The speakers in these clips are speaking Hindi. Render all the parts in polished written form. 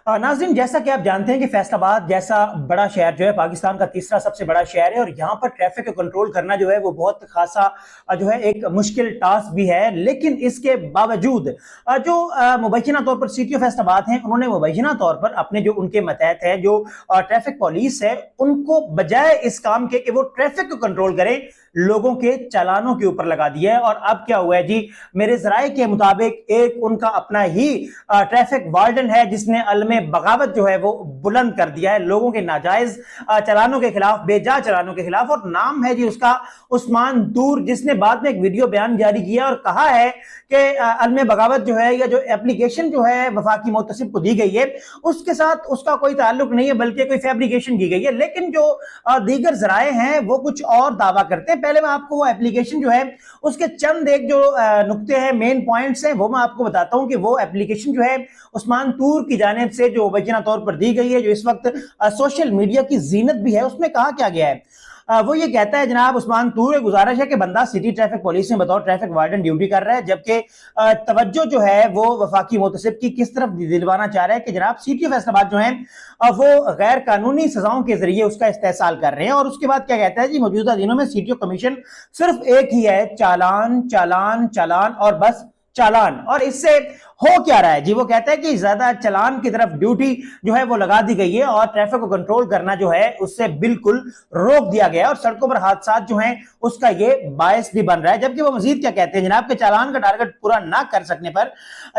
नाज़रीन, जैसा कि आप जानते हैं कि फैसलाबाद जैसा बड़ा शहर जो है पाकिस्तान का तीसरा सबसे बड़ा शहर है और यहाँ पर ट्रैफिक को कंट्रोल करना जो है वो बहुत खासा जो है एक मुश्किल टास्क भी है। लेकिन इसके बावजूद जो मुबैना तौर पर सिटी ऑफ फैसलाबाद हैं, उन्होंने मुबैना तौर पर अपने जो उनके मतहत है जो ट्रैफिक पुलिस है, उनको बजाय इस काम के कि वो ट्रैफिक को कंट्रोल करें, लोगों के चालानों के ऊपर लगा दिया है। और अब क्या हुआ है जी, मेरे जराये के मुताबिक एक उनका अपना ही ट्रैफिक वार्डन है जिसने अलमे बगावत जो है वो बुलंद कर दिया है लोगों के नाजायज चालानों के खिलाफ, बेजा चालानों के खिलाफ। और नाम है जी उसका उस्मान तूर, जिसने बाद में एक वीडियो बयान जारी किया और कहा है कि अलमे बगावत जो है या जो एप्लीकेशन जो है वफाकी मोतसिब को दी गई है उसके साथ उसका कोई ताल्लुक नहीं है, बल्कि कोई फैब्रिकेशन की गई है। लेकिन जो दीगर जराए हैं वो कुछ और दावा करते हैं। पहले मैं आपको वो एप्लीकेशन जो है उसके चंद एक जो नुक्ते हैं, मेन पॉइंट्स हैं, वो मैं आपको बताता हूं कि वो एप्लीकेशन जो है उस्मान तूर की जानिब से जो मुबैना तौर पर दी गई है, जो इस वक्त सोशल मीडिया की जीनत भी है, उसमें कहा क्या गया है। वो ये कहता है, जनाब उस्मान तूर, गुजारिश है कि बंदा सिटी ट्रैफिक पुलिस में बतौर ट्रैफिक वार्डन ड्यूटी कर रहा है, जबकि तवज्जो जो है वो वफाकी मोतसिब की किस तरफ दिलवाना चाह रहा है कि जनाब सिटी ऑफ फैसलाबाद जो है वो गैर कानूनी सजाओं के जरिए उसका इस्तेहसाल कर रहे हैं। और उसके बाद क्या कहता है जी, मौजूदा दिनों में सिटी ऑफ कमीशन सिर्फ एक ही है, चालान चालान चालान और बस चालान। और इससे हो क्या रहा है जी, वो कहता है कि ज्यादा चालान की तरफ ड्यूटी जो है वो लगा दी गई है और ट्रैफिक को कंट्रोल करना जो है उससे बिल्कुल रोक दिया गया है और सड़कों पर हादसा जो हैं उसका ये बायस भी बन रहा है। जबकि वो मजीद क्या कहते हैं जनाब, के चालान का टारगेट पूरा ना कर सकने पर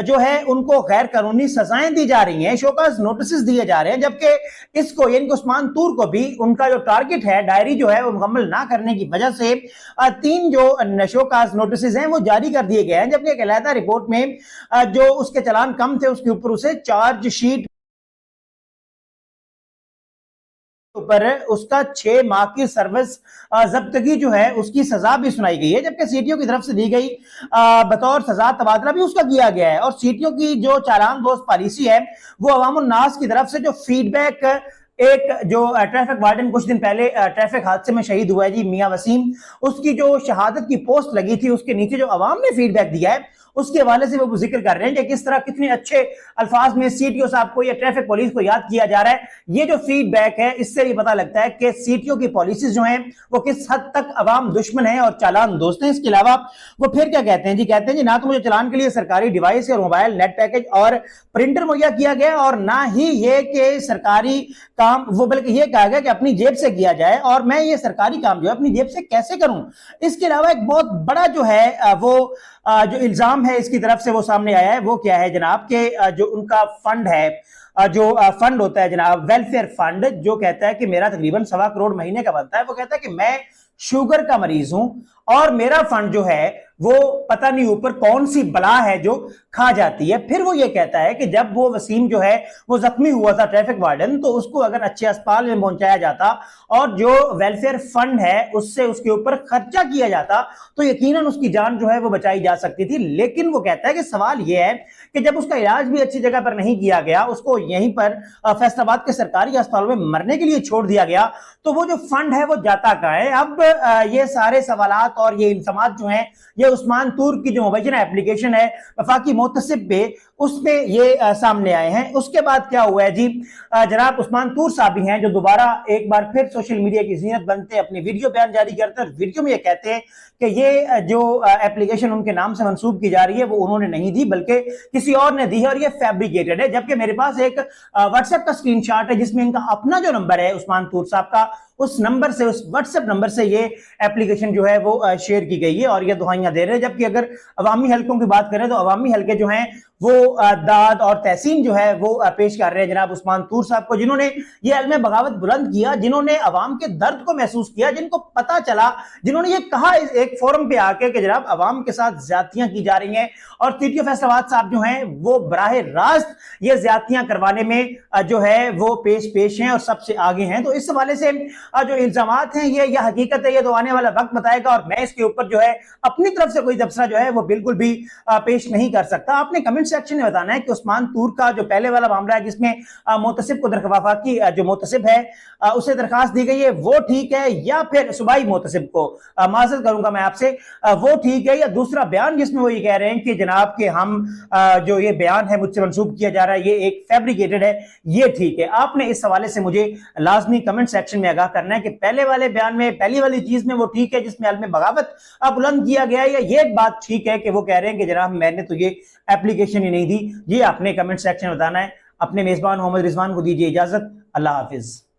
जो है उनको गैर कानूनी सजाएं दी जा रही हैं, शोकाज नोटिस दिए जा रहे हैं। जबकि इसको यानी उस्मान तूर को भी उनका जो टारगेट है, डायरी जो है वो मुकम्मल ना करने की वजह से 3 जो शोकाज नोटिस हैं वो जारी कर दिए गए हैं। जबकि एक अलहदा रिपोर्ट में जो उसके चालान कम थे उसके ऊपर उसे चार्जशीट पर उसका 6 माह की सर्विस जब्तगी जो है उसकी सजा भी सुनाई गई है। जबकि सीटीओ की तरफ से दी गई बतौर सजा तबादला भी उसका किया गया है। और सीटीओ की जो चालान दोस्त पॉलिसी है वो अवाम उन्नास की तरफ से जो फीडबैक, एक जो ट्रैफिक वार्डन कुछ दिन पहले ट्रैफिक हादसे में शहीद हुआ है जी, मियां वसीम, उसकी जो शहादत की पोस्ट लगी थी उसके नीचे जो अवाम ने फीडबैक दिया है उसके हवाले से वो जिक्र कर रहे हैं कि किस तरह कितने अच्छे अल्फाज में सीटीओ साहब को या ट्रैफिक पुलिस को याद किया जा रहा है। ये जो फीडबैक है इससे भी पता लगता है कि सीटीओ की पॉलिसीज जो हैं वो किस हद तक अवाम दुश्मन है और चालान दोस्त हैं। इसके अलावा वो फिर क्या कहते हैं जी, कहते हैं जी ना तो मुझे चालान के लिए सरकारी डिवाइस और मोबाइल नेट पैकेज और प्रिंटर मुहैया किया गया और ना ही ये कि सरकारी काम वो, बल्कि ये कहा गया कि अपनी जेब से किया जाए और मैं ये सरकारी काम जो है अपनी जेब से कैसे करूं। इसके अलावा एक बहुत बड़ा जो है वो जो इल्जाम है इसकी तरफ से वो सामने आया है, वो क्या है जनाब के जो उनका फंड है, जो फंड होता है जनाब वेलफेयर फंड, जो कहता है कि मेरा तकरीबन 1.25 करोड़ महीने का बनता है। वो कहता है कि मैं शुगर का मरीज हूं और मेरा फंड जो है वो पता नहीं ऊपर कौन सी बला है जो खा जाती है। फिर वो ये कहता है कि जब वो वसीम जो है वो जख्मी हुआ था ट्रैफिक वार्डन, तो उसको अगर अच्छे अस्पताल में पहुंचाया जाता और जो वेलफेयर फंड है उससे उसके ऊपर खर्चा किया जाता तो यकीनन उसकी जान जो है वो बचाई जा सकती थी। लेकिन वो कहता है कि सवाल यह है कि जब उसका इलाज भी अच्छी जगह पर नहीं किया गया, उसको यहीं पर फैसलाबाद के सरकारी अस्पतालों में मरने के लिए छोड़ दिया गया, तो वो जो फंड है वो जाता कहां है। अब ये सारे सवालात और ये इल्जामात जो हैं ये उस्मान तूर की जो मुबैना एप्लीकेशन है वफाकी मोतसिब पे, उसमें ये सामने आए हैं। उसके बाद क्या हुआ है जी, जनाब उस्मान तूर साहब ही हैं जो दोबारा एक बार फिर सोशल मीडिया की जीनत बनते अपनी वीडियो बयान जारी करते हैं और वीडियो में ये कहते हैं कि ये जो एप्लीकेशन उनके नाम से मंसूब की जा रही है वो उन्होंने नहीं दी बल्कि किसी और ने दी है और ये फैब्रिकेटेड है। जबकि मेरे पास एक व्हाट्सएप का स्क्रीनशॉट है जिसमें इनका अपना जो नंबर है उस्मान तूर साहब का, उस नंबर से, उस व्हाट्सएप नंबर से ये एप्लीकेशन जो है वो शेयर की गई है और ये दुहाइयां दे रहे हैं। जबकि अगर अवामी हलकों की बात करें तो अवामी हलके जो हैं वो दाद और तहसीन जो है वो पेश कर रहे हैं जनाब उस्मान तूर साहब को, जिन्होंने ये अलमे बगावत बुलंद किया, जिन्होंने अवाम के दर्द को महसूस किया, जिनको पता चला, जिन्होंने ये कहा एक फोरम पे आके कि जनाब अवाम के साथ ज्यादतियां की जा रही हैं और सिटी ऑफ फैसलाबाद साहब जो हैं वो बराह रास्त ये ज्यादतियां करवाने में जो है वो पेश हैं और सबसे आगे हैं। तो इस हवाले से जो इल्जामात हैं ये हकीकत है, ये तो आने वाला वक्त बताएगा और मैं इसके ऊपर जो है अपनी तरफ से कोई तबसरा जो है वो बिल्कुल भी पेश नहीं कर सकता। आपने कमेंट सेक्शन में बताना है कि उस्मान तूर का जो पहले वाला मामला है जिसमें मोतसिब को वफाकी जो मोतसिब है उसे दरखास्त दी गई है वो ठीक है, या फिर सूबाई मोतसिब को माजरत करूंगा मैं आपसे वो ठीक है, या दूसरा बयान जिसमें वो ये कह रहे हैं कि जनाब के हम जो ये बयान है मुझसे मंसूब किया जा रहा है ये एक फैब्रिकेटेड है, ये ठीक है। आपने इस हवाले से मुझे लाजमी कमेंट सेक्शन में आगाह करना है कि पहले वाले बयान में पहली वाली चीज में वो ठीक है जिसमें अलम बगावत बुलंद किया गया है, या ये बात ठीक है कि वो कह रहे हैं कि जनाब मैंने तो ये एप्लीकेशन ही नहीं दी। ये आपने कमेंट सेक्शन में बताना है। अपने मेजबान मोहम्मद रिजवान को दीजिए इजाजत। अल्लाह हाफिज।